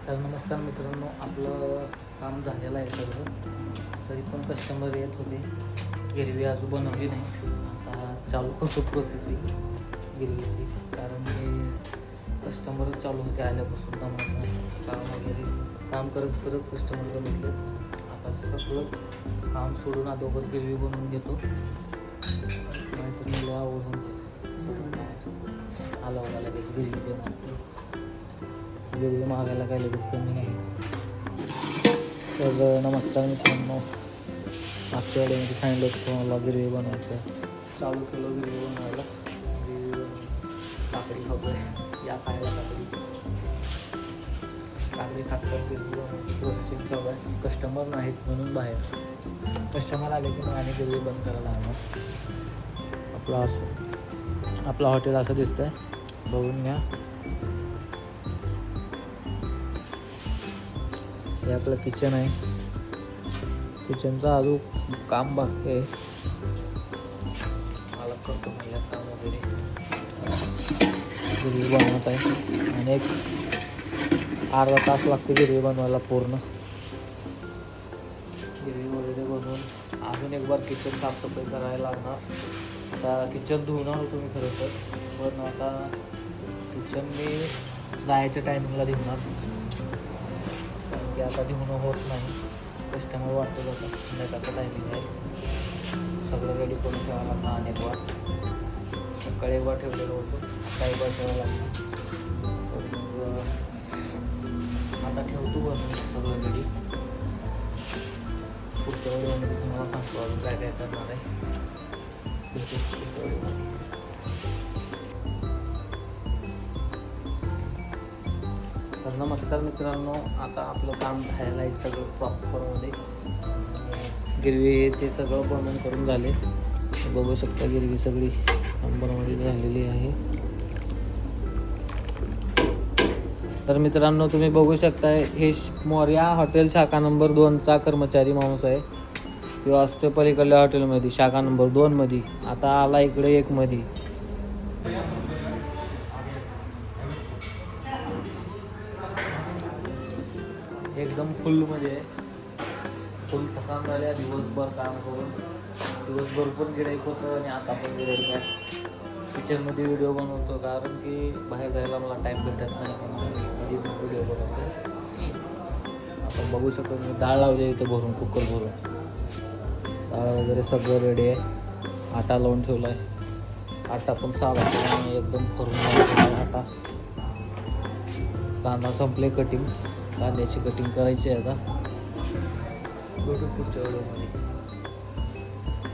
तर नमस्कार मित्रांनो, आपलं काम झालेलं आहे सगळं. तरी पण कस्टमर येत होते. गिरवी अजून बनवली नाही. आता चालू करतो प्रोसेसिंग गिरवीची, कारण की कस्टमरच चालू होते आल्यापासून कामाचं काम वगैरे. काम करत करत कस्टमर बघितले. आता सगळं काम सोडून अगोदर गिरवी बनवून घेतो, नाहीतर मला आवडून सगळं कामाचं आला लगेच गिरवी बनवून. गिरवी मागायला काय लगेच कमी नाही. तर नमस्कार मित्रांनो, मागच्या वेळेमध्ये सांगितलं होतं तुम्हाला गिरवी बनवायचं. चालू केलं गिरवी बनवायला. गिरवी बनवून काकडी खातोय, या खायला काकडी खातात. गिरवी बनवायची प्रोसेसिंग चालू आहे. कस्टमर नाहीत म्हणून बाहेर. कस्टमर आले की मग आणि गिरवी बंद करायला लागणार. आपलं हॉटेल असं दिसतंय, बघून घ्या. हे आपलं किचन आहे. किचनचं अजून काम बाकी आहे. मला करतो मला काम वगैरे गिरवी बनवत आहे, आणि एक अर्धा तास लागते गिरवी बनवायला पूर्ण. गिरवी वगैरे बनवून अजून एक बार किचन साफसफाई करायला लागणार. आता किचन धुवणार होतो मी खरं तर, पण आता किचन मी जायच्या टायमिंगला धुवणार, कारण की आता धुवणं होत नाही. कस्टमर वाटत जातात, संध्याकाळचा टायमिंग आहे. सगळं रेडी करून ठेवायला लागणार. अनेक वार सकाळी एक वार ठेवलेलं होतं, काही वार ठेवायला लागणार. तर मग आता ठेवतो बनवून सगळं रेडी. पुढच्या वेळेमध्ये तुम्हाला सांगतो अजून काय काय करणार आहे. पुढच्या वेळेमध्ये तर नमस्कार मित्रांनो, आता आपलं काम झालेलं आहे सगळं प्रॉपरमध्ये. गिरवी ते सगळं बनवून करून झाले. बघू शकता गिरवी सगळी नंबरमध्ये झालेली आहे. तर मित्रांनो, तुम्ही बघू शकता, हे मोर्या हॉटेल शाखा नंबर 2चा कर्मचारी माणूस आहे. किंवा असते पलीकडल्या हॉटेलमध्ये शाखा नंबर 2मध्ये. आता आला इकडे 1मध्ये. एकदम फुलमध्ये फुल थकान झाल्या दिवसभर काम करून. दिवसभर पण गिऱ्हाईक होतं आणि आता पण गिऱ्हाईक आहे. किचनमध्ये व्हिडिओ बनवतो, कारण की बाहेर जायला मला टाईम भेटत नाही, म्हणून मध्येच व्हिडिओ बनवतो. आपण बघू शकतो मी डाळ लावली इथे भरून, कुकर भरून. डाळ वगैरे सगळं रेडी आहे. आटा लावून ठेवला आहे. आटा पण साफ आहे आणि एकदम भरून ठेवला आहे आटा. कांदा संपले कटिंग, कांद्याची कटिंग करायची आहे आता. भेटू पुढच्या व्हिडिओमध्ये.